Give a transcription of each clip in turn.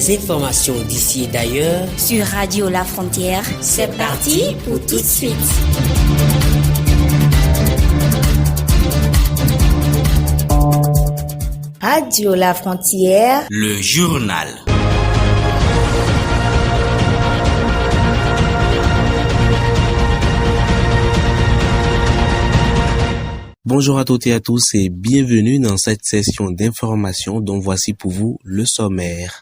les informations d'ici et d'ailleurs sur Radio La Frontière. C'est parti pour tout de suite. Radio La Frontière, le journal. Bonjour à toutes et à tous et bienvenue dans cette session d'information dont voici pour vous le sommaire.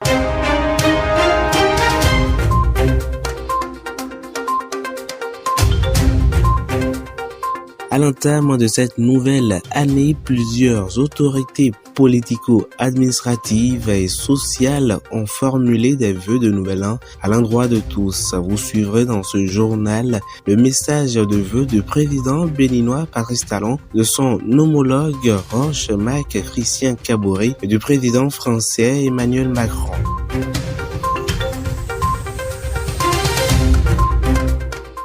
À l'entame de cette nouvelle année, plusieurs autorités politico-administratives et sociales ont formulé des vœux de nouvel an à l'endroit de tous. Vous suivrez dans ce journal le message de vœux du président béninois Patrice Talon, de son homologue Roch-Marc Christian Kaboré et du président français Emmanuel Macron.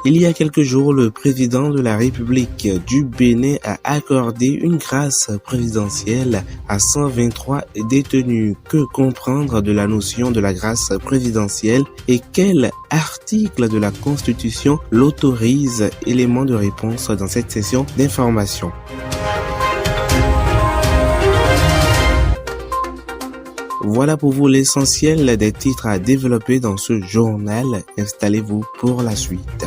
Il y a quelques jours, le président de la République du Bénin a accordé une grâce présidentielle à 123 détenus. Que comprendre de la notion de la grâce présidentielle et quel article de la Constitution l'autorise? Élément de réponse dans cette session d'information. Voilà pour vous l'essentiel des titres à développer dans ce journal. Installez-vous pour la suite.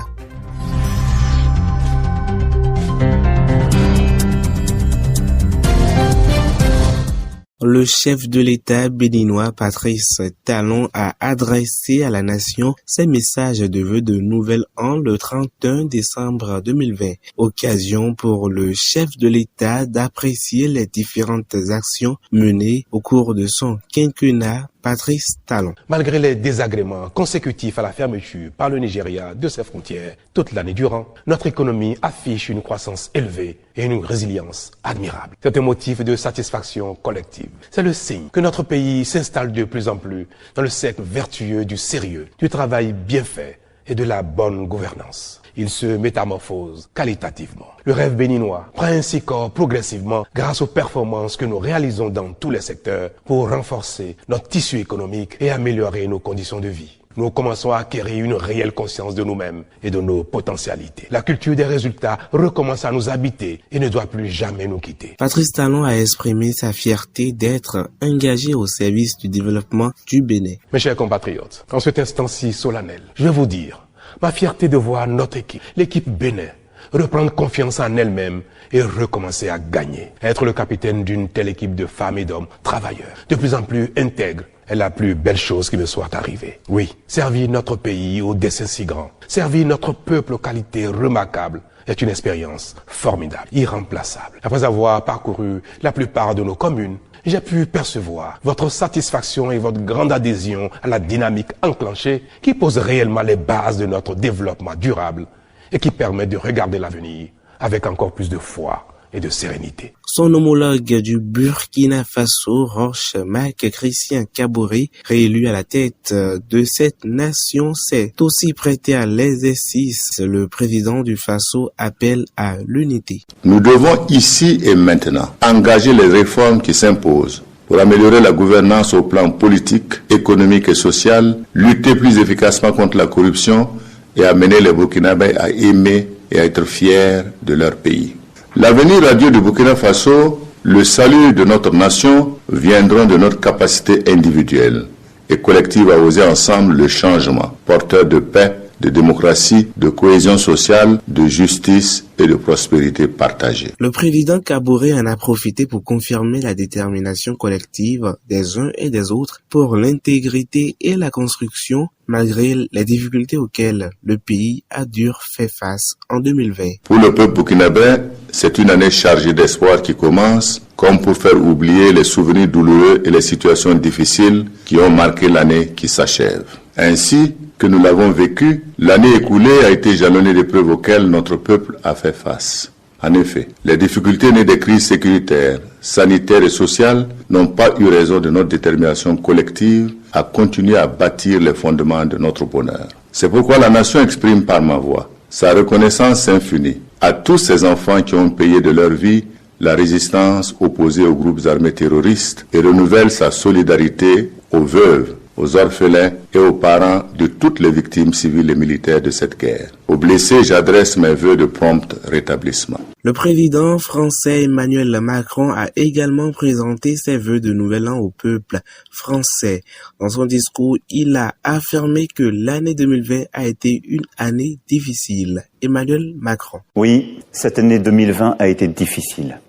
Le chef de l'État béninois Patrice Talon a adressé à la nation ses messages de vœux de nouvel an le 31 décembre 2020. Occasion pour le chef de l'État d'apprécier les différentes actions menées au cours de son quinquennat. Patrice Talon. Malgré les désagréments consécutifs à la fermeture par le Nigeria de ses frontières toute l'année durant, notre économie affiche une croissance élevée et une résilience admirable. C'est un motif de satisfaction collective. C'est le signe que notre pays s'installe de plus en plus dans le cercle vertueux du sérieux, du travail bien fait et de la bonne gouvernance. Il se métamorphose qualitativement. Le rêve béninois prend ainsi corps progressivement grâce aux performances que nous réalisons dans tous les secteurs pour renforcer notre tissu économique et améliorer nos conditions de vie. Nous commençons à acquérir une réelle conscience de nous-mêmes et de nos potentialités. La culture des résultats recommence à nous habiter et ne doit plus jamais nous quitter. Patrice Talon a exprimé sa fierté d'être engagé au service du développement du Bénin. Mes chers compatriotes, en cet instant si solennel, je vais vous dire ma fierté de voir notre équipe, l'équipe Bénin, reprendre confiance en elle-même et recommencer à gagner. Être le capitaine d'une telle équipe de femmes et d'hommes travailleurs, de plus en plus intègres, est la plus belle chose qui me soit arrivée. Oui, servir notre pays au dessein si grand, servir notre peuple aux qualités remarquables, est une expérience formidable, irremplaçable. Après avoir parcouru la plupart de nos communes, j'ai pu percevoir votre satisfaction et votre grande adhésion à la dynamique enclenchée qui pose réellement les bases de notre développement durable et qui permet de regarder l'avenir avec encore plus de foi et de sérénité. Son homologue du Burkina Faso, Roch-Marc Christian Kaboré, réélu à la tête de cette nation, s'est aussi prêté à l'exercice. Le président du Faso appelle à l'unité. Nous devons ici et maintenant engager les réformes qui s'imposent pour améliorer la gouvernance au plan politique, économique et social, lutter plus efficacement contre la corruption et amener les Burkinabés à aimer et à être fiers de leur pays. L'avenir radieux du Burkina Faso, le salut de notre nation viendront de notre capacité individuelle et collective à oser ensemble le changement, porteur de paix, de démocratie, de cohésion sociale, de justice et de prospérité partagée. Le président Kaboré en a profité pour confirmer la détermination collective des uns et des autres pour l'intégrité et la construction malgré les difficultés auxquelles le pays a dû faire face en 2020. Pour le peuple burkinabé, c'est une année chargée d'espoir qui commence, comme pour faire oublier les souvenirs douloureux et les situations difficiles qui ont marqué l'année qui s'achève. Ainsi que nous l'avons vécu, l'année écoulée a été jalonnée d'épreuves auxquelles notre peuple a fait face. En effet, les difficultés nées des crises sécuritaires, sanitaires et sociales n'ont pas eu raison de notre détermination collective à continuer à bâtir les fondements de notre bonheur. C'est pourquoi la nation exprime par ma voix sa reconnaissance infinie à tous ces enfants qui ont payé de leur vie la résistance opposée aux groupes armés terroristes et renouvelle sa solidarité aux veuves, aux orphelins et aux parents de toutes les victimes civiles et militaires de cette guerre. Aux blessés, j'adresse mes vœux de prompt rétablissement. Le président français Emmanuel Macron a également présenté ses vœux de nouvel an au peuple français. Dans son discours, il a affirmé que l'année 2020 a été une année difficile. Emmanuel Macron. Oui, cette année 2020 a été difficile.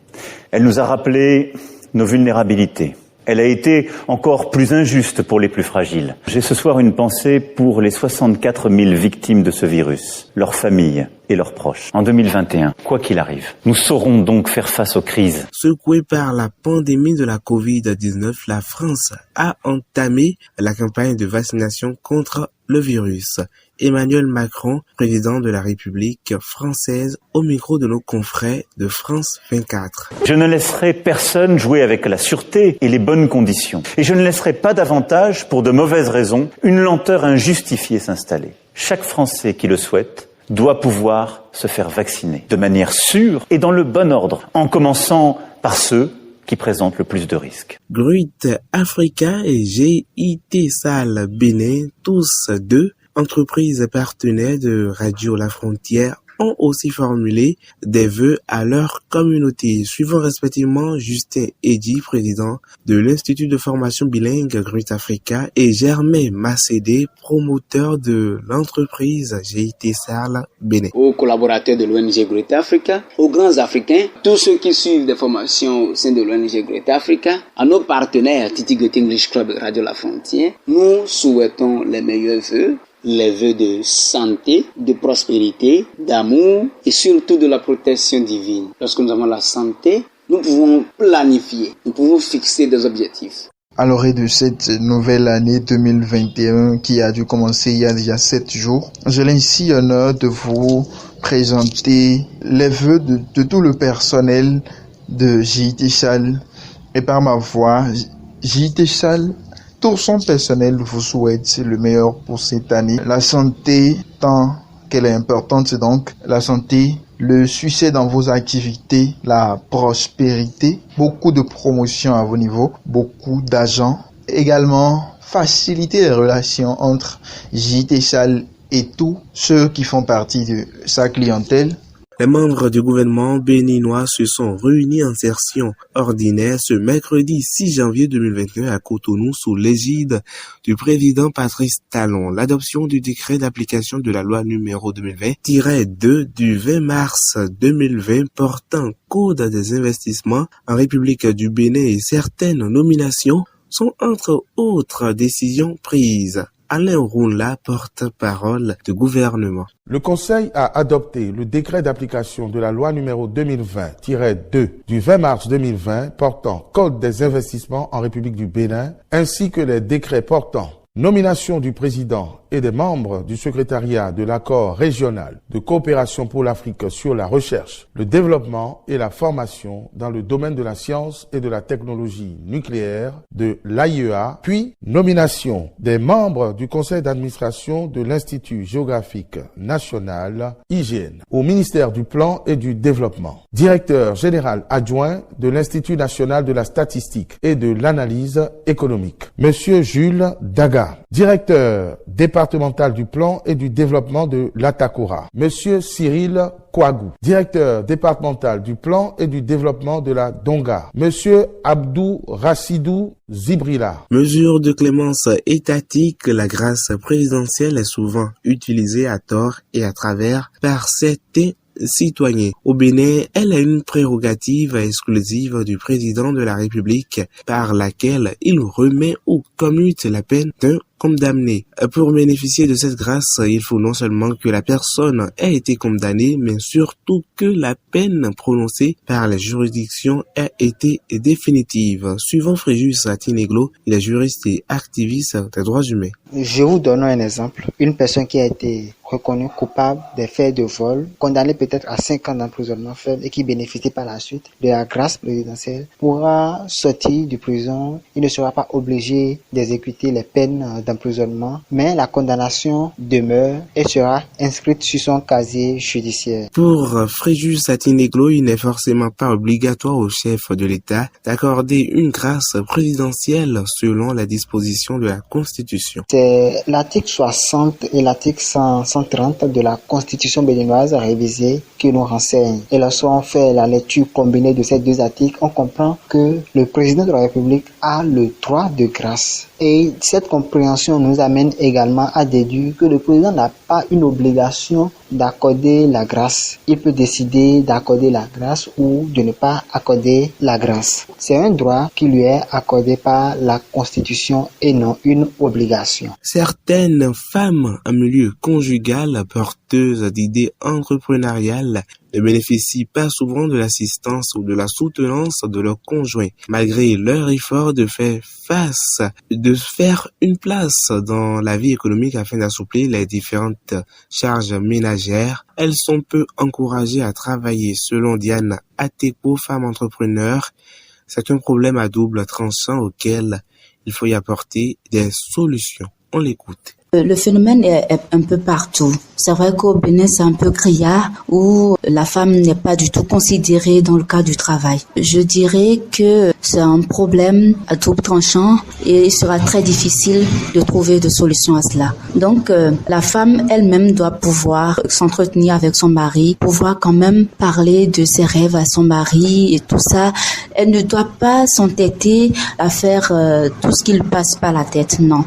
Elle nous a rappelé nos vulnérabilités. Elle a été encore plus injuste pour les plus fragiles. J'ai ce soir une pensée pour les 64 000 victimes de ce virus, leurs familles et leurs proches. En 2021, quoi qu'il arrive, nous saurons donc faire face aux crises. Secouée par la pandémie de la Covid-19, la France a entamé la campagne de vaccination contre le virus. Emmanuel Macron, président de la République française, au micro de nos confrères de France 24. Je ne laisserai personne jouer avec la sûreté et les bonnes conditions. Et je ne laisserai pas davantage, pour de mauvaises raisons, une lenteur injustifiée s'installer. Chaque Français qui le souhaite doit pouvoir se faire vacciner de manière sûre et dans le bon ordre, en commençant par ceux qui présentent le plus de risques. Gruit Africa et GIT Sal Bénin, tous deux entreprises partenaires de Radio La Frontière, ont aussi formulé des vœux à leur communauté, suivant respectivement Justin Eddy, président de l'Institut de formation bilingue Gruit Africa, et Germain Macédé, promoteur de l'entreprise GIT Sal Bénin. Aux collaborateurs de l'ONG Gruit Africa, aux grands Africains, tous ceux qui suivent des formations au sein de l'ONG Gruit Africa, à nos partenaires Titi Goethe English Club et Radio La Frontière, nous souhaitons les meilleurs vœux. Les vœux de santé, de prospérité, d'amour et surtout de la protection divine. Lorsque nous avons la santé, nous pouvons planifier, nous pouvons fixer des objectifs. À l'orée de cette nouvelle année 2021 qui a dû commencer il y a déjà 7 jours, j'ai ainsi l'honneur de vous présenter les vœux de tout le personnel de GIT Sal et par ma voix, GIT Sal. Tout son personnel vous souhaite le meilleur pour cette année. La santé, tant qu'elle est importante, c'est donc la santé, le succès dans vos activités, la prospérité, beaucoup de promotions à vos niveaux, beaucoup d'argent. Également, faciliter les relations entre GIT Sal et tous ceux qui font partie de sa clientèle. Les membres du gouvernement béninois se sont réunis en session ordinaire ce mercredi 6 janvier 2021 à Cotonou sous l'égide du président Patrice Talon. L'adoption du décret d'application de la loi numéro 2020-2 du 20 mars 2020 portant code des investissements en République du Bénin et certaines nominations sont entre autres décisions prises. Alain Roula, porte-parole du gouvernement. Le Conseil a adopté le décret d'application de la loi numéro 2020-2 du 20 mars 2020 portant Code des investissements en République du Bénin, ainsi que les décrets portant nomination du président et des membres du secrétariat de l'accord régional de coopération pour l'Afrique sur la recherche, le développement et la formation dans le domaine de la science et de la technologie nucléaire de l'AIEA, puis nomination des membres du conseil d'administration de l'Institut géographique national IGN au ministère du Plan et du Développement, directeur général adjoint de l'Institut national de la statistique et de l'analyse économique, Monsieur Jules Daga, directeur départemental du plan et du développement de l'Atakora, Monsieur Cyril Kouagou, directeur départemental du plan et du développement de la Donga, Monsieur Abdou Rassidou Zibrila. Mesure de clémence étatique, la grâce présidentielle est souvent utilisée à tort et à travers par certains citoyens. Au Bénin, elle est une prérogative exclusive du président de la République par laquelle il remet ou commute la peine d'un condamné. Pour bénéficier de cette grâce, il faut non seulement que la personne ait été condamnée, mais surtout que la peine prononcée par la juridiction ait été définitive. Suivant Fréjus Tineglo, il est juriste et activiste des droits humains. Je vous donne un exemple. Une personne qui a été reconnue coupable des faits de vol, condamnée peut-être à 5 ans d'emprisonnement ferme et qui bénéficie par la suite de la grâce présidentielle, pourra sortir de prison. Il ne sera pas obligé d'exécuter les peines d'emprisonnement, mais la condamnation demeure et sera inscrite sur son casier judiciaire. Pour Fréjus Satineglo, il n'est forcément pas obligatoire au chef de l'État d'accorder une grâce présidentielle selon la disposition de la Constitution. C'est l'article 60 et l'article 130 de la Constitution béninoise révisée qui nous renseignent. Et lorsqu'on fait la lecture combinée de ces deux articles, on comprend que le président de la République a le droit de grâce. Et cette compréhension nous amène également à déduire que le président n'a pas une obligation d'accorder la grâce. Il peut décider d'accorder la grâce ou de ne pas accorder la grâce. C'est un droit qui lui est accordé par la Constitution et non une obligation. Certaines femmes en milieu conjugal porteuses d'idées entrepreneuriales ne bénéficient pas souvent de l'assistance ou de la soutenance de leur conjoint. Malgré leur effort de faire une place dans la vie économique afin d'assouplir les différentes charges ménagères, elles sont peu encouragées à travailler. Selon Diane Atepo, femme entrepreneur, c'est un problème à double tranchant auquel il faut y apporter des solutions. On l'écoute. Le phénomène est un peu partout. C'est vrai qu'au Bénin, c'est un peu criard où la femme n'est pas du tout considérée dans le cadre du travail. Je dirais que c'est un problème à double tranchant et il sera très difficile de trouver de solution à cela. Donc, la femme elle-même doit pouvoir s'entretenir avec son mari, pouvoir quand même parler de ses rêves à son mari et tout ça. Elle ne doit pas s'entêter à faire tout ce qui lui passe par la tête, non.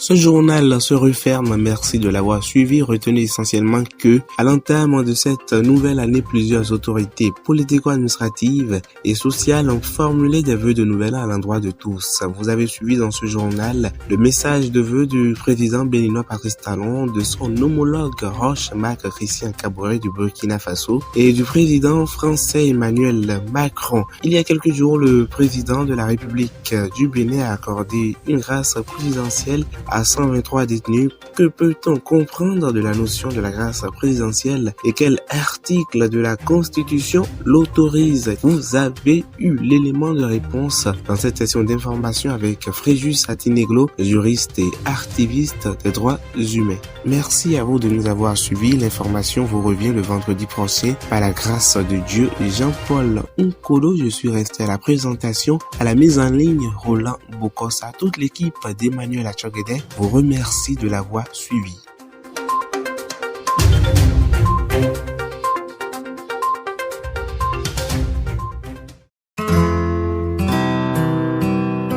Ce journal se referme. Merci de l'avoir suivi. Retenez essentiellement que, à l'entame de cette nouvelle année, plusieurs autorités politico-administratives et sociales ont formulé des vœux de nouvel an à l'endroit de tous. Vous avez suivi dans ce journal le message de vœux du président béninois Patrice Talon, de son homologue Roch-Marc Christian Kaboré du Burkina Faso et du président français Emmanuel Macron. Il y a quelques jours, le président de la République du Bénin a accordé une grâce présidentielle à 123 détenus. Que peut-on comprendre de la notion de la grâce présidentielle et quel article de la Constitution l'autorise? Vous avez eu l'élément de réponse dans cette session d'information avec Fréjus Satineglo, juriste et activiste des droits humains. Merci à vous de nous avoir suivis. L'information vous revient le vendredi prochain par la grâce de Dieu. Jean-Paul Nkolo, je suis resté à la présentation, à la mise en ligne Roland Bokosa. Toute l'équipe d'Emmanuel Achogede vous remercie de l'avoir suivi.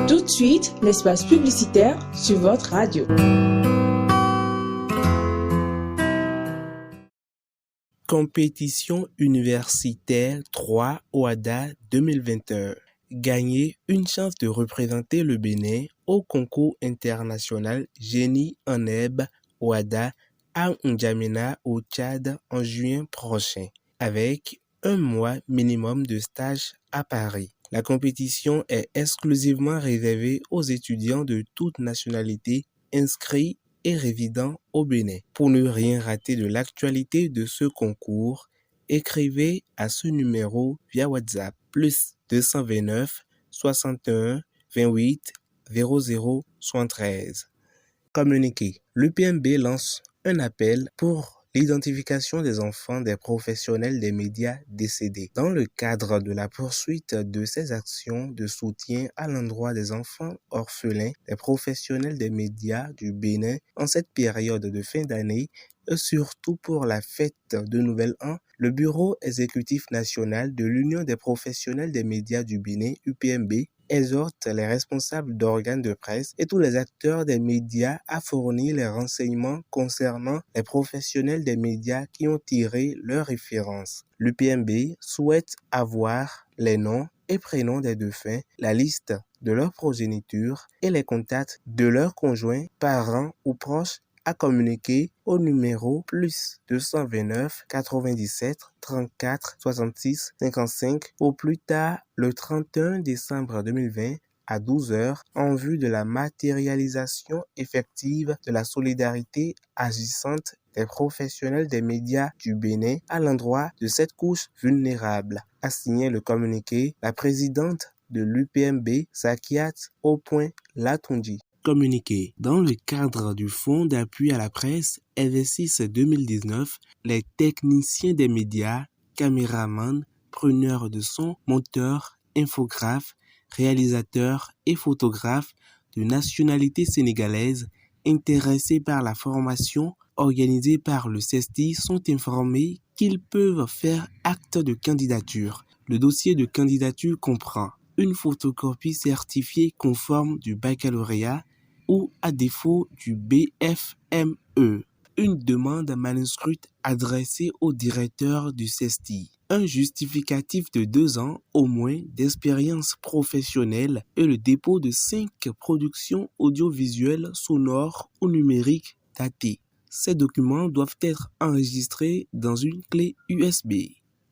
Tout de suite, l'espace publicitaire sur votre radio. Compétition universitaire 3 OADA 2021. Gagner une chance de représenter le Bénin au concours international Génie en herbe OADA à N'Djamena au Tchad en juin prochain, avec un mois minimum de stage à Paris. La compétition est exclusivement réservée aux étudiants de toute nationalité inscrits et résidant au Bénin. Pour ne rien rater de l'actualité de ce concours, écrivez à ce numéro via WhatsApp +229 61 28 00 73. Communiqué. L'UPMB lance un appel pour l'identification des enfants des professionnels des médias décédés. Dans le cadre de la poursuite de ces actions de soutien à l'endroit des enfants orphelins, des professionnels des médias du Bénin en cette période de fin d'année, et surtout pour la fête de Nouvel An, le Bureau exécutif national de l'Union des professionnels des médias du Bénin, UPMB, exhorte les responsables d'organes de presse et tous les acteurs des médias à fournir les renseignements concernant les professionnels des médias qui ont tiré leurs références. L'UPMB souhaite avoir les noms et prénoms des défunts, la liste de leur progéniture et les contacts de leurs conjoints, parents ou proches à communiquer au numéro +229 97 34 66 55 au plus tard le 31 décembre 2020 à 12h en vue de la matérialisation effective de la solidarité agissante des professionnels des médias du Bénin à l'endroit de cette couche vulnérable. A signé le communiqué la présidente de l'UPMB Sakiat au point Latonji. Communiqué. Dans le cadre du Fonds d'appui à la presse Investis 2019, les techniciens des médias, caméramans, preneurs de son, monteurs, infographes, réalisateurs et photographes de nationalité sénégalaise intéressés par la formation organisée par le CESTI sont informés qu'ils peuvent faire acte de candidature. Le dossier de candidature comprend une photocopie certifiée conforme du baccalauréat ou à défaut du BFME, une demande manuscrite adressée au directeur du CESTI, un justificatif de 2 ans au moins d'expérience professionnelle et le dépôt de 5 productions audiovisuelles, sonores ou numériques datées. Ces documents doivent être enregistrés dans une clé USB.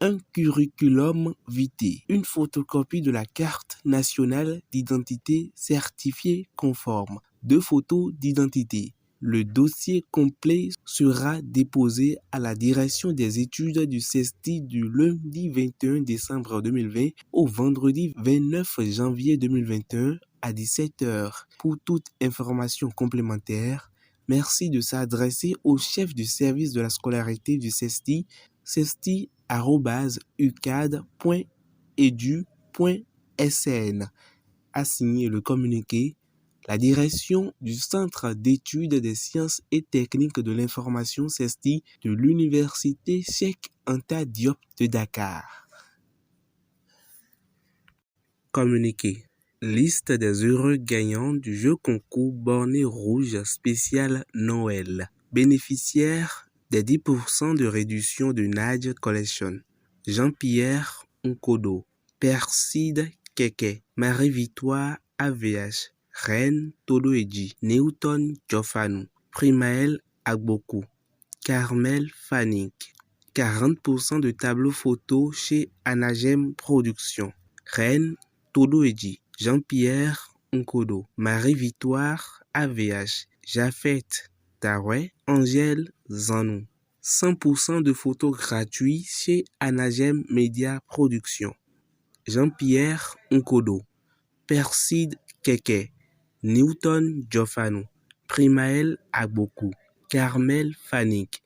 Un curriculum vitae, une photocopie de la carte nationale d'identité certifiée conforme, 2 photos d'identité. Le dossier complet sera déposé à la direction des études du CESTI du lundi 21 décembre 2020 au vendredi 29 janvier 2021 à 17h. Pour toute information complémentaire, merci de s'adresser au chef du service de la scolarité du CESTI, cesti@ucad.edu.sn. A signé le communiqué la direction du Centre d'études des sciences et techniques de l'information CESTI de l'Université Cheikh Anta Diop de Dakar. Communiqué. Liste des heureux gagnants du jeu concours Borné Rouge spécial Noël. Bénéficiaires des 10% de réduction de Nadj Collection. Jean-Pierre Nkodo, Perside Keke, Marie-Victoire AVH, Reine Todoeji, Newton Jofanu, Primaël Agboku, Carmel Fanik. 40% de tableaux photos chez Anagem Productions. Reine Todoeji, Jean-Pierre Nkodo, Marie-Victoire AVH, Jafet Tarouet, Angèle Zanou. 100% de photos gratuits chez Anagem Media Productions. Jean-Pierre Nkodo, Perside Keke, Newton Jofanu, Primaël Agboku, Carmel Fanik.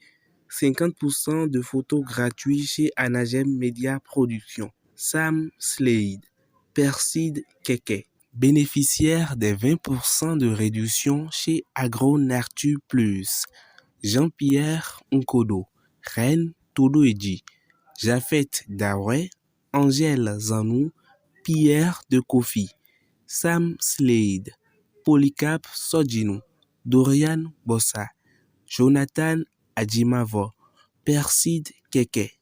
50% de photos gratuits chez Anagem Media Productions. Sam Slade, Perside Keke. Bénéficiaire des 20% de réduction chez AgroNature Plus. Jean-Pierre Nkodo, Reine Todoeji, Jafet Daoué, Angèle Zanou, Pierre de Kofi, Sam Slade, Polycap Sodjinou, Dorian Bossa, Jonathan Adjimavo, Perside Keke.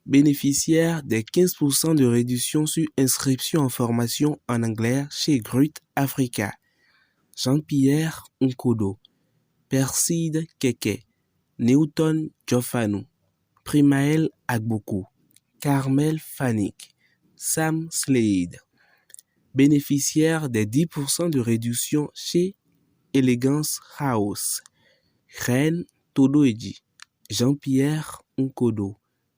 Bénéficiaire des 15% de réduction sur inscription en formation en anglais chez Grut Africa. Jean-Pierre Nkodo, Perside Keke, Newton Jofanu, Primaël Agboku, Carmel Fanik, Sam Slade. Bénéficiaire des 10% de réduction chez Elegance House. Reine Todoeji, Jean-Pierre Nkodo,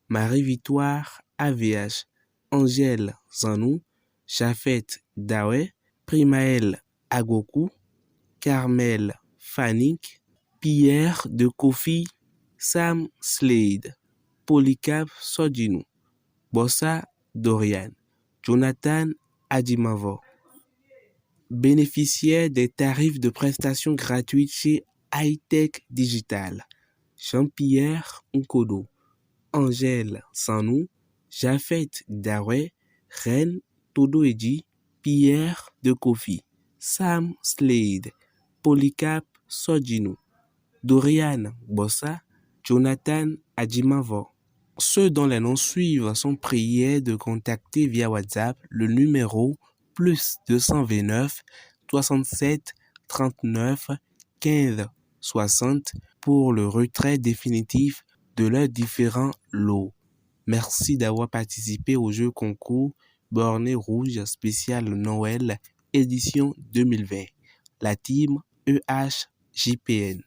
Marie-Victoire AVH, Angèle Zanou, Jafet Daoué, Primaël Agboku, Carmel Fanik, Pierre de Kofi, Sam Slade, Polycap Sodjinou, Bossa Dorian, Jonathan Adjimavo. Bénéficiaire des tarifs de prestations gratuites chez Hightech Digital. Jean-Pierre Nkodo, Angèle Zanou, Jafet Daoué, Reine Todoeji, Pierre de Kofi, Sam Slade, Polycap Sodjinou, Dorian Bossa, Jonathan Adjimavo. Ceux dont les noms suivent sont priés de contacter via WhatsApp le numéro +229 67 39 15 60 pour le retrait définitif de leurs différents lots. Merci d'avoir participé au jeu concours Borné Rouge spécial Noël édition 2020. La team EHJPN.